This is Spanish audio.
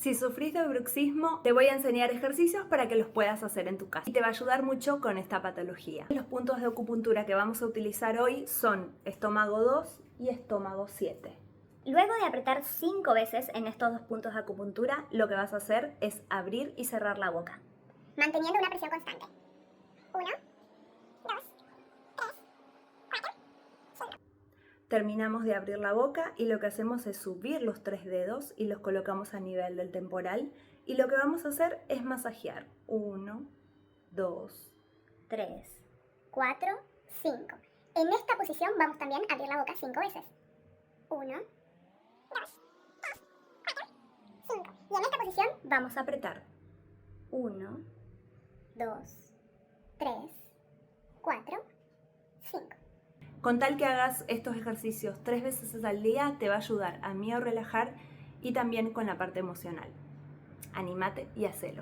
Si sufrís de bruxismo, te voy a enseñar ejercicios para que los puedas hacer en tu casa y te va a ayudar mucho con esta patología. Los puntos de acupuntura que vamos a utilizar hoy son estómago 2 y estómago 7. Luego de apretar 5 veces en estos dos puntos de acupuntura, lo que vas a hacer es abrir y cerrar la boca, manteniendo una presión constante. 1, 2, 3, 4, 5. Terminamos de abrir la boca y lo que hacemos es subir los 3 dedos y los colocamos a nivel del temporal. Y lo que vamos a hacer es masajear. 1, 2, 3, 4, 5. En esta posición vamos también a abrir la boca 5 veces. 1, 2, 3, 4, 5. Y en esta posición vamos a apretar. 1, 2, 3, 4, 5. Con tal que hagas estos ejercicios 3 veces al día, te va a ayudar a mí a relajar y también con la parte emocional. Anímate y hacelo.